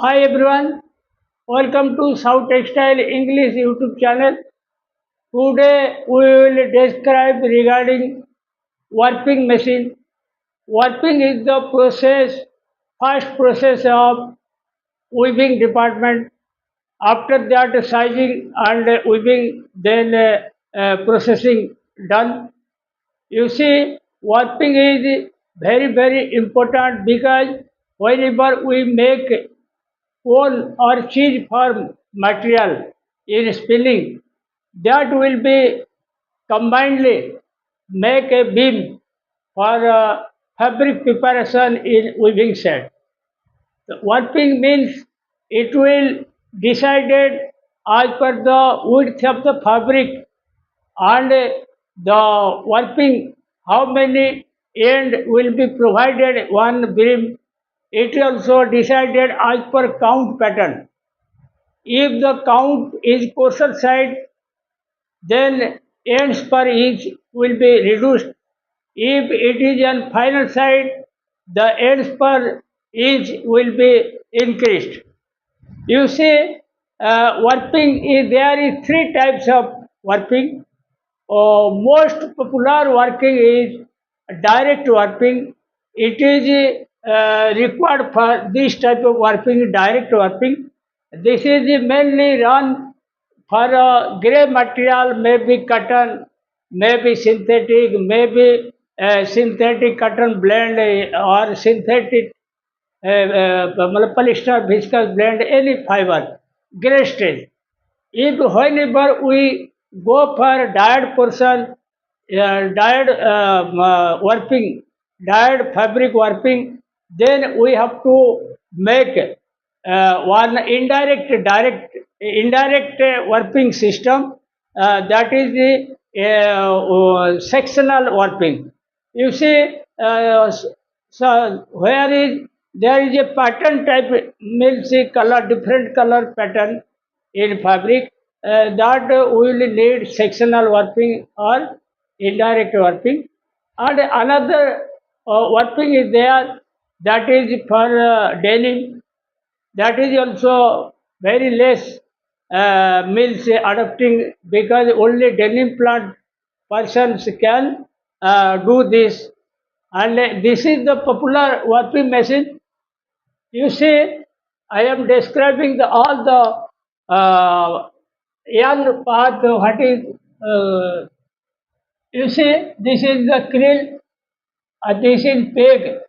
Hi everyone, welcome to South Textile English YouTube channel. Today we will describe regarding warping machine. Warping is the first process of weaving department. After that, sizing and weaving, then processing done. You see, warping is very important because whenever we make coal or cheese form material in spinning, that will be combinedly make a beam for fabric preparation in weaving set. The warping means it will decided as per the width of the fabric and the warping how many end will be provided one beam. It also decided as per count pattern. If the count is coarser side, then ends per inch will be reduced. If it is on final side, the ends per inch will be increased. You see, warping is there is three types of warping. Most popular working is direct warping. It is required for this type of warping, direct warping. This is mainly run for gray material, maybe cotton, maybe synthetic, maybe synthetic cotton blend or synthetic मतलब polyester viscose blend, any fiber, gray stage. If whenever we go for dyed portion, warping, dyed fabric warping, then we have to make one indirect warping system. That is the sectional warping. You see, so where is there is a pattern type means a color different color pattern in fabric that we will need sectional warping or indirect warping. And another warping is there, that is for denim. That is also very less means adopting because only denim plant persons can do this. And this is the popular warping machine. You see, I am describing all the yarn part. What is you see? This is the krill, this is peg,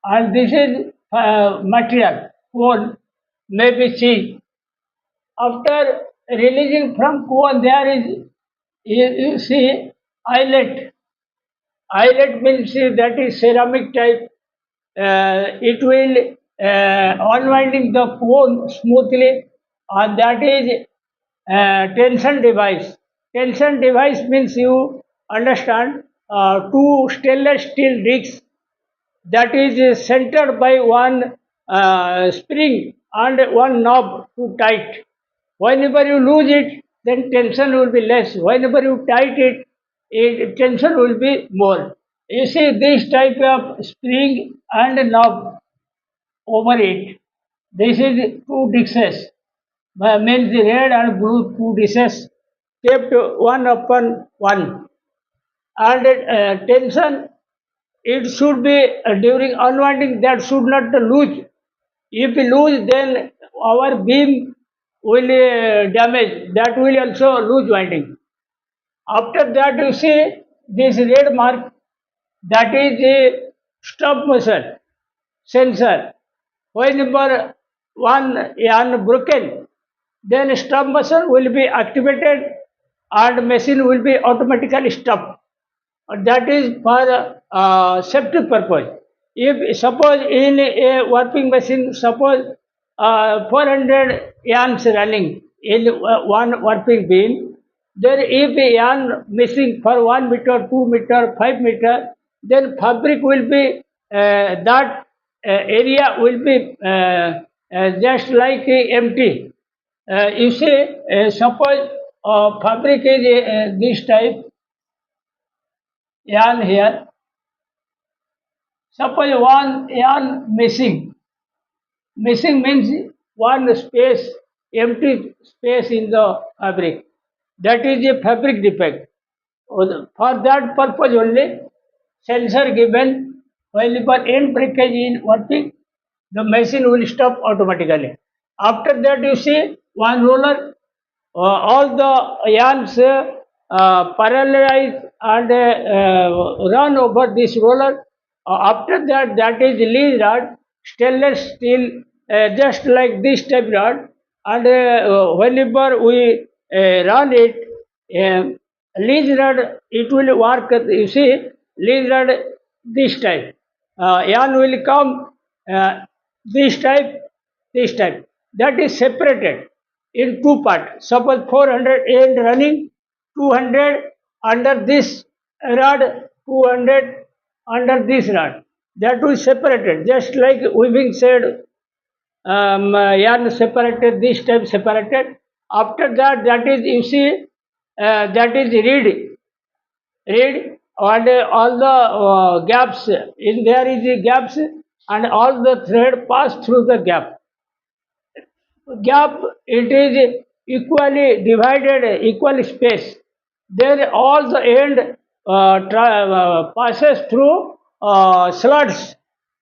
and this is material. Cone, maybe cheese. After releasing from cone, there is you see eyelet. Eyelet means that is ceramic type. It will unwinding the cone smoothly, and that is tension device. Tension device means you understand two stainless steel discs that is centered by one spring and one knob to tight. Whenever you lose it, then tension will be less. Whenever you tight it, tension will be more. You see this type of spring and knob over it. This is two discs, means the red and blue two discs kept one upon one. And tension, it should be during unwinding that should not lose. If we lose, then our beam will damage. That will also lose winding. After that, you see this red mark, that is the stop motion sensor. Whenever one yarn broken, then stop motion will be activated and machine will be automatically stopped. That is for safety purpose. If suppose in a warping machine, suppose 400 yarns running in one warping beam, then if a yarn missing for 1 meter, 2 meter, 5 meter, then fabric will be that area will be just like empty. You see, suppose fabric is this type yarn here. Suppose one yarn missing, Missing means one space, empty space in the fabric. That is a fabric defect. For that purpose only, sensor given whenever end breakage is working, the machine will stop automatically. After that, you see one roller, all the yarns parallelize and run over this roller. After that, that is lead rod, stainless steel, just like this type rod. And whenever we run it, lead rod, it will work. You see, lead rod this type. Yarn will come this type, this type. That is separated in two parts. Suppose 400 end running, 200 under this rod, 200 under this rod. That will separated, just like weaving said, yarn separated, this type separated. After that, that is you see, that is read and all the gaps in there is the gaps and all the thread pass through the gap. It is equally divided, equal space. There all the end passes through slots,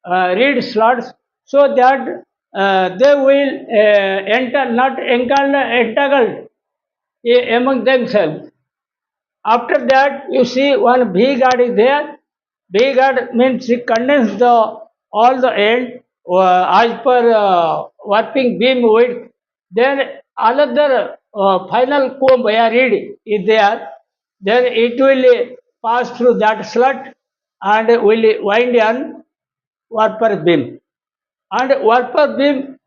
reed slots, so that they will enter not entangled among themselves. After that, you see one V guard is there. V guard means it condenses the all the end as per warping beam width. Then another final comb wire reed is there. Then it will pass through that slot and will wind on warper beam. And warper beam,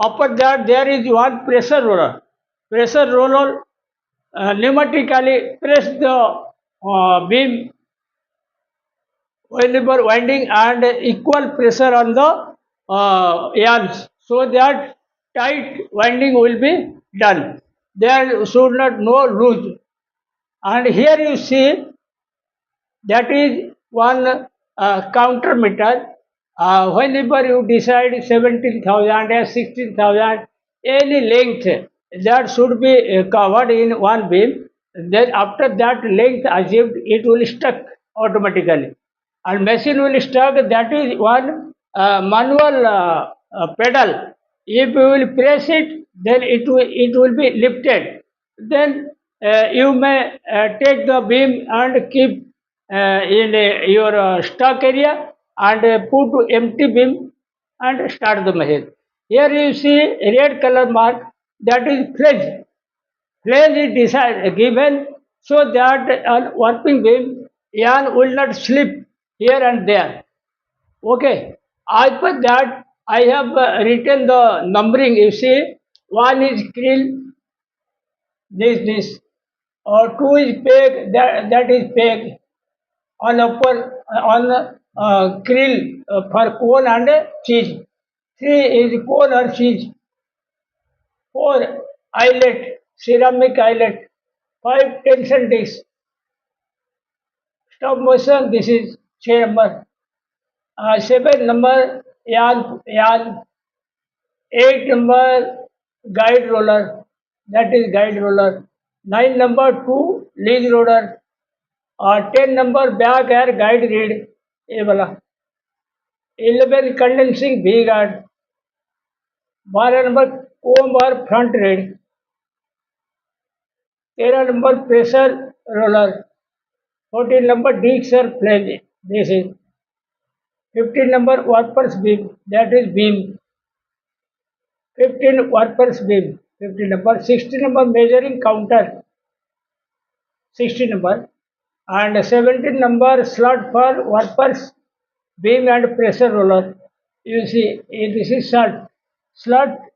upper that there is one pressure roller. Pressure roller pneumatically press the beam whenever winding and equal pressure on the yarns, so that tight winding will be done. There should not no loose. And here you see that is one countermeter. Whenever you decide 17,000 or 16,000, any length that should be covered in one beam, then after that length achieved, it will stuck automatically. And machine will stuck, that is one manual pedal. If you will press it, then it will be lifted. Then you may take the beam and keep in your stock area and put to empty beam and start the machine. Here you see red color mark, that is fledge. Fledge is given so that on warping beam yarn will not slip here and there. Okay. As per that, I have written the numbering. You see, one is krill, this, or two is peg, that is peg, on upper on krill for cone and cheese. Three is cone or cheese. Four, eyelet, ceramic eyelet. Five, tension disc. Stop motion, this is 6 number. Seven number, yarn. 8 number, guide roller. That is guide roller. 9 number, 2, lead roller. 10 number, back air guide reed. ये वाला 11 condensing V guard, 12 number comb और front reed, 13 number pressure roller, 14 number disc or flange, this is 15 number warpers beam, that is beam, 15 warpers beam, 15 number, 16 number measuring counter, 16 number, and 17 number slot for warpers beam and pressure roller. You see, this is slot.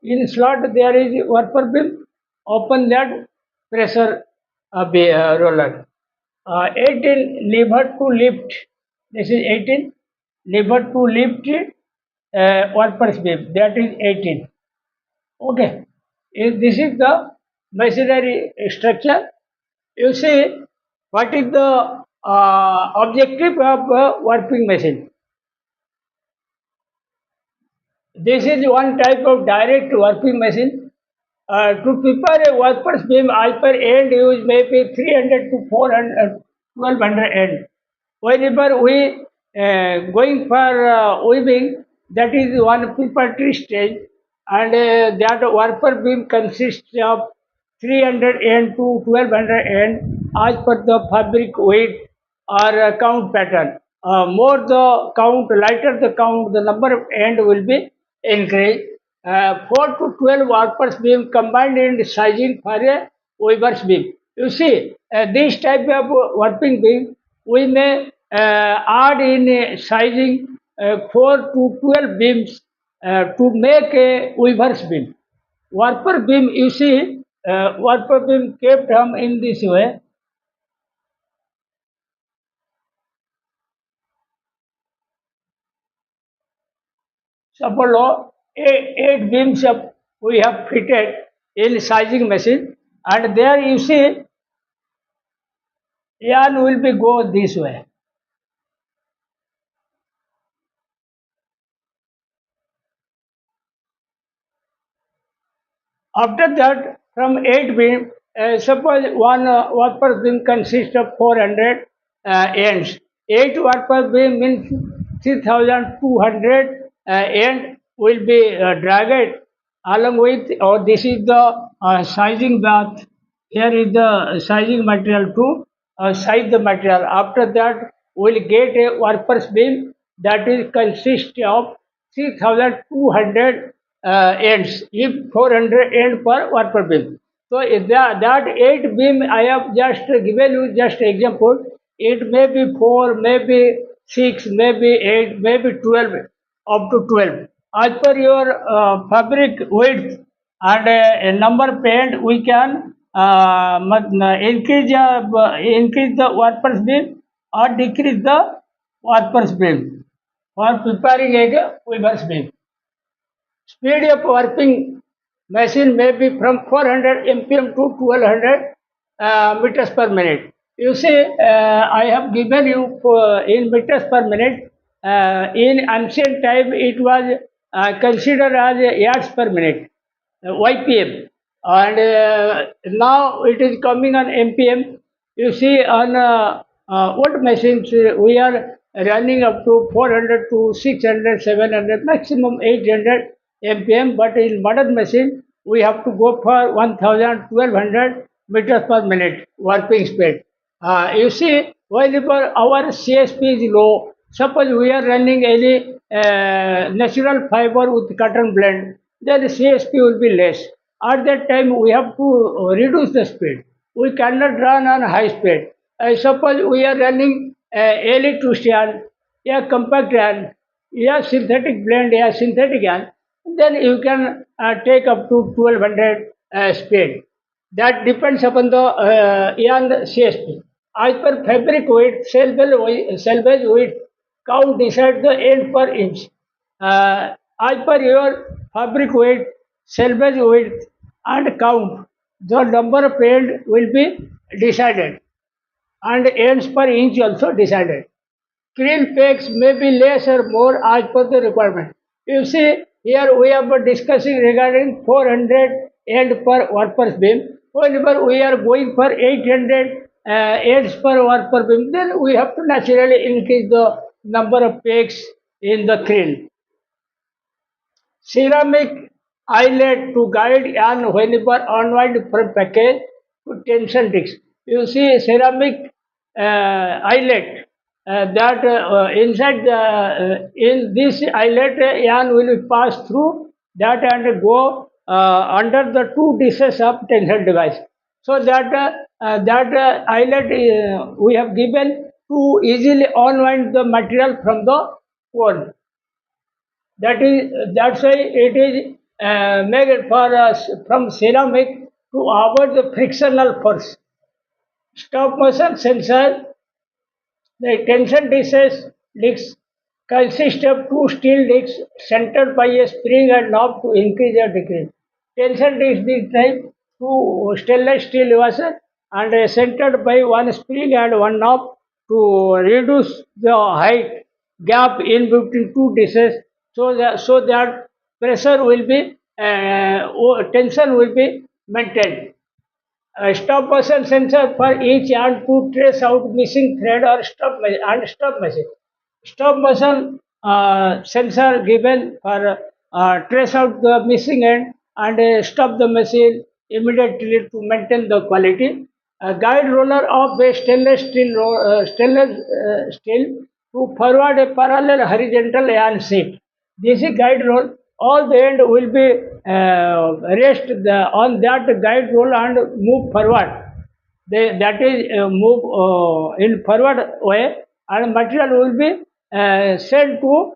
In slot there is warper beam. Open that pressure roller. 18 lever to lift. This is 18 lever to lift warper's beam. That is 18. Okay. This is the machinery structure. You see, what is the objective of a warping machine? This is one type of direct warping machine. To prepare a worker's beam, as per end use maybe 300 to 400, 1200 end. Whenever we going for weaving, that is one preparatory stage, and that worker beam consists of 300 end to 1200 end as per the fabric weight or count pattern. More the count, lighter the count, the number of end will be increased. 4 to 12 workers beam combined in sizing for a weaver's beam. You see, this type of warping beam, we may add in sizing 4 to 12 beams to make a weaver's beam. Warper beam, you see, warper beam kept in this way. Suppose eight beams we have fitted in sizing machine, and there you see yarn will be go this way. After that, from 8 beam, suppose one warper beam consists of 400 ends. 8 warper beam means 3200 end will be dragged along with, or this is the sizing bath. Here is the sizing material to size the material. After that, we'll get a warper's beam that is consist of 3200 ends, if 400 end per warper beam. So if that 8 beam I have just given you just example, it may be 4, maybe 6, maybe 8, maybe 12, up to 12. As per your fabric width and number paint, we can increase the warper's beam or decrease the warper's beam for preparing a weaver's beam. Speed of warping machine may be from 400 mpm to 1200 meters per minute. You see, I have given you in meters per minute. In ancient time, it was considered as yards per minute, YPM, and now it is coming on MPM. You see, on old machines, we are running up to 400 to 600, 700, maximum 800 MPM, but in modern machine, we have to go for 1000, 1200 meters per minute warping speed. You see, whenever our CSP is low, suppose we are running any natural fiber with cotton blend, then the CSP will be less. At that time, we have to reduce the speed. We cannot run on high speed. Suppose we are running electrician, yeah, compact yarn, yeah, synthetic blend, yeah, synthetic yarn, then you can take up to 1200 speed. That depends upon the yarn CSP. As per fabric weight, selvage weight count decide the end per inch. As per your fabric weight, selvage weight and count, the number of end will be decided and ends per inch also decided. Creel pegs may be less or more as per the requirement. You see, here we are discussing regarding 400 end per worker's beam. Whenever we are going for 800 ends per worker beam, then we have to naturally increase the number of pegs in the creel. Ceramic eyelet to guide yarn whenever unwind from package to tension disc. You see ceramic eyelet that inside in this eyelet yarn will pass through that and go under the two dishes of tension device. So that eyelet we have given to easily unwind the material from the cone. That's why it is made for us from ceramic to avoid the frictional force. Stop motion sensor, the tension discs consist of two steel discs centered by a spring and knob to increase or decrease. Tension disc is type two stainless steel washer and centered by one spring and one knob to reduce the height gap in between two discs so that pressure will be, tension will be maintained. A stop motion sensor for each hand to trace out missing thread or stop machine. Stop motion sensor given for trace out the missing end and stop the machine immediately to maintain the quality. A guide roller of a stainless steel to forward a parallel horizontal iron sheet. This is guide roll. All the end will be rest on that guide roll and move forward. That is move in forward way, and material will be sent to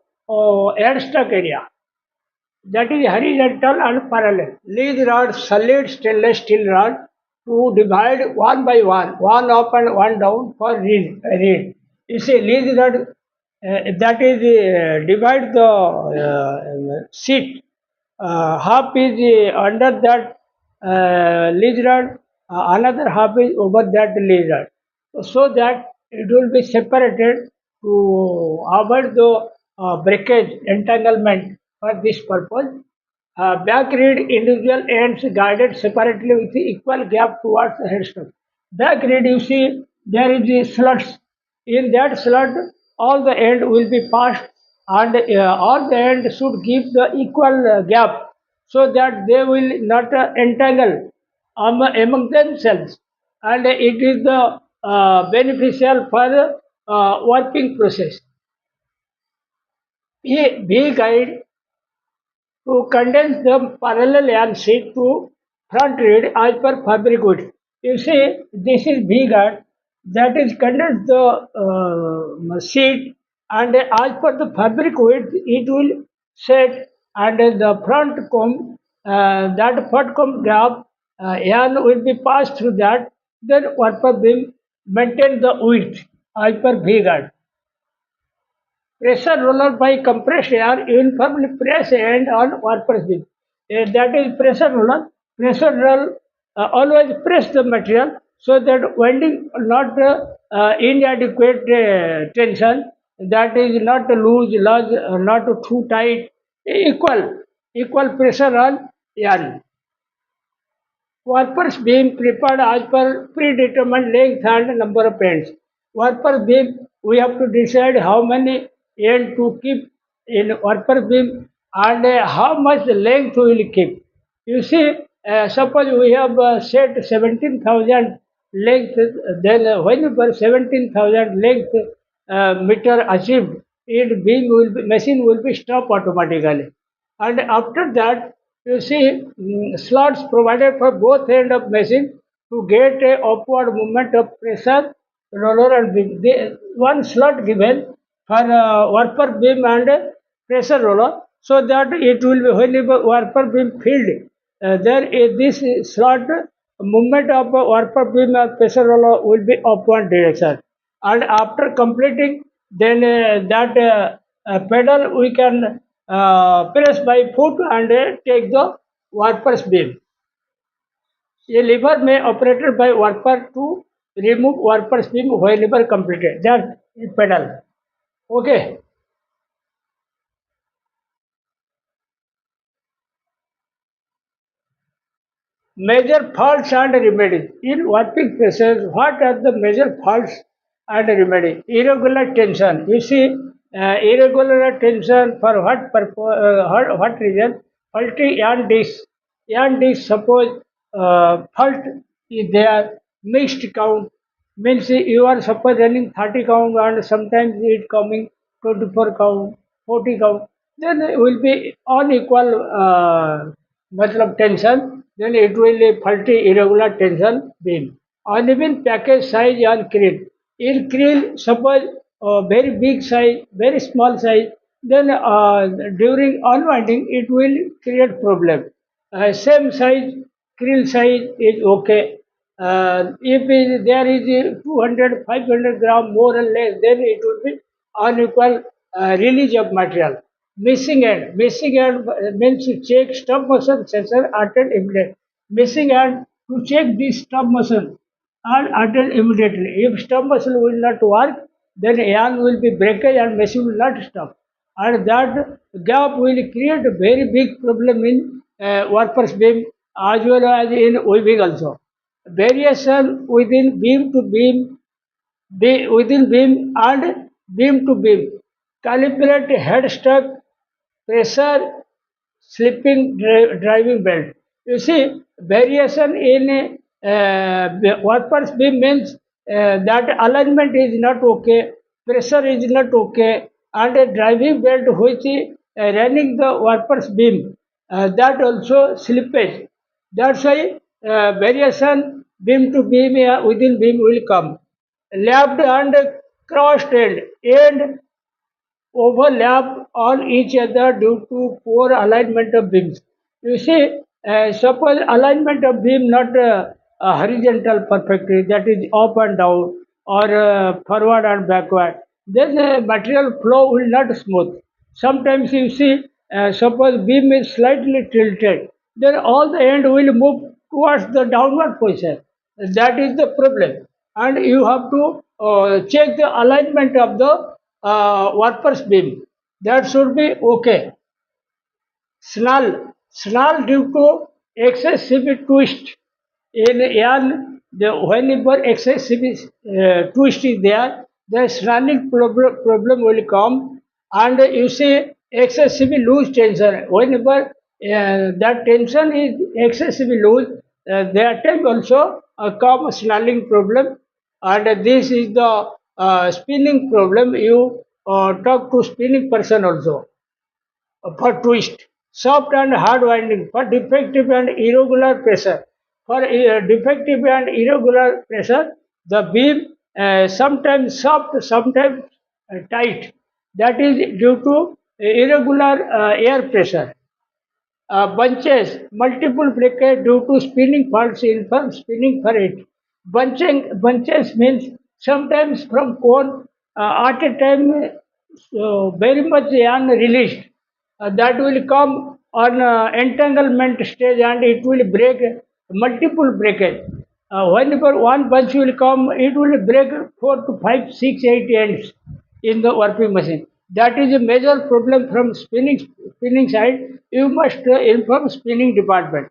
end stuck area. That is horizontal and parallel. Lead rod, solid stainless steel rod to divide one by one up and one down for reed. You see, lead rod that is divide the sheet. Half is under that lead rod, another half is over that lead rod, so that it will be separated to avoid the breakage entanglement. For this purpose, back reed individual ends guided separately with equal gap towards the headstock. Back reed, you see, there is the slots. In that slot, all the end will be passed, and all the end should give the equal gap, so that they will not entangle among themselves, and it is the beneficial for the working process. B guide to condense the parallel yarn sheet to front reed as per fabric width. You see, this is V guard that is condense the sheet, and as per the fabric width it will set, and the front comb, that front comb gap, yarn will be passed through that, then warper beam maintain the width as per V guard. Pressure roller by compressed air uniformly press end on warper's beam. That is pressure roller. Pressure roll always press the material so that winding not inadequate tension, that is not loose, not too tight, equal pressure on yarn. Warper's beam prepared as per predetermined length and number of ends. Warper beam, we have to decide how many ends to keep in warper beam, and how much length we will keep. You see, suppose we have set 17,000 length, then whenever 17,000 length meter achieved, machine will be stopped automatically. And after that, you see, slots provided for both end of machine to get a upward movement of pressure roller and beam. One slot given for warper beam and pressure roller, so that it will be whenever warper beam filled, there is this slot movement of warper beam and pressure roller will be upward direction. And after completing, then that pedal we can press by foot and take the warper's beam. A lever may operated by warper to remove warper's beam whenever completed. That is pedal. Okay. Major faults and remedies. In warping process, what are the major faults and remedy? Irregular tension. You see, irregular tension for what purpose, what reason? Faulty yarn disc. Yarn disc, suppose fault is there, mixed count, means you are suppose running 30 count and sometimes it coming 24 count, 40 count, then it will be unequal matlab tension, then it will be faulty irregular tension beam. Uneven package size on creel. In creel, suppose very big size, very small size, then during unwinding it will create problem. Same size, creel size is okay. If there is 200, 500 gram more or less, then it will be unequal release of material. Missing end means to check stop motion sensor attend immediately. Missing end to check this stop motion and attend immediately. If stop motion will not work, then yarn will be breakage and machine will not stop. and that gap will create a very big problem in warpers beam as well as in weaving also. Variation within beam to beam, within beam and beam to beam. Calibrate headstock, pressure, slipping driving belt. You see, variation in warpers beam means that alignment is not okay, pressure is not okay, and a driving belt which is running the warpers beam, that also slippage. That's why variation beam to beam within beam will come. Left and crossed end overlap on each other due to poor alignment of beams. You see, suppose alignment of beam not horizontal perfectly, that is up and down or forward and backward, then the material flow will not smooth. Sometimes you see, suppose beam is slightly tilted, then all the end will move towards the downward position. That is the problem, and you have to check the alignment of the warpers beam. That should be okay. Snarl due to excessive twist in yarn. Whenever excessive twist is there, the snarling problem will come, and you see excessive loose tension. Whenever that tension is excessively loose, that time also come snarling problem, and this is the spinning problem. You talk to spinning person also for twist, soft and hard winding, for defective and irregular pressure. For defective and irregular pressure, the beam sometimes soft, sometimes tight. That is due to irregular air pressure. Bunches, multiple breakage due to spinning faults in from spinning for it. Bunches means sometimes from cone at a time very much yarn released. That will come on entanglement stage and it will break multiple breakage. Whenever one bunch will come, it will break 4 to 5, 6, 8 ends in the warping machine. That is a major problem from spinning side. You must inform spinning department.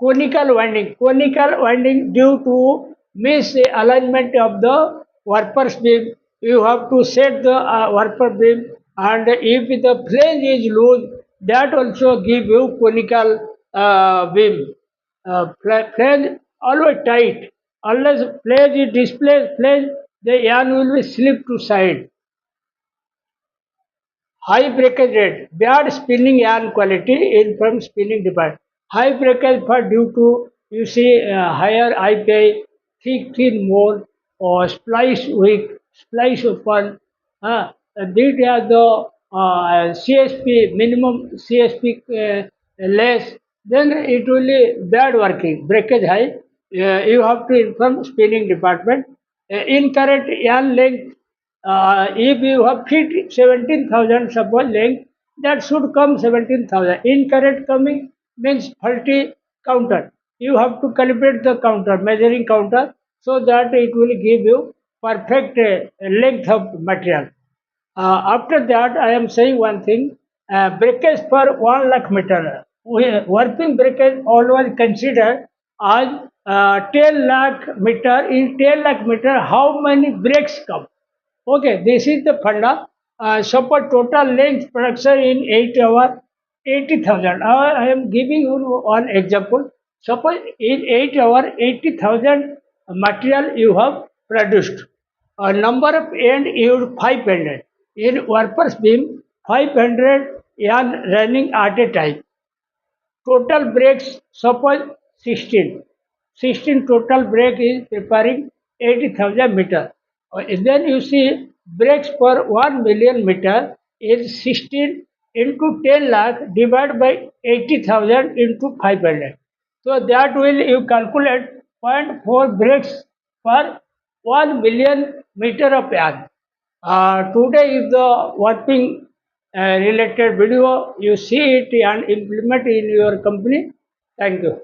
Conical winding due to misalignment of the warpers beam. You have to set the warper beam, and if the flange is loose, that also give you conical beam. Flange always tight. Unless flange is displaced, flange, the yarn will be slip to side. High breakage rate, bad spinning yarn quality in from spinning department. High breakage for due to you see higher IPI, thick thin more or splice weak, splice open. These are the CSP minimum CSP less. Then it will be bad working breakage high. You have to inform spinning department. Incorrect yarn length, if you have fit 17,000 suppose length, that should come 17,000. Incorrect coming means 30 counter. You have to calibrate the counter, measuring counter, so that it will give you perfect length of material. After that, I am saying one thing. Breakage per 1 lakh meter. Working breakage always considered as 10 lakh meter. In 10 lakh meter, how many breaks come? Okay, this is the funda. Suppose total length production in 8 hours, 80,000. I am giving you one example. Suppose in 8 hours, 80,000 material you have produced. A number of end used 500. In warpers beam, 500 yarn running at a time. Total breaks, suppose 16. 16 total break is preparing 80,000 meter. Then you see breaks per 1 million meter is 16 into 10 lakh divided by 80,000 into 500. So that will you calculate 0.4 breaks per 1 million meter of yarn. Today is the warping related video. You see it and implement in your company. Thank you.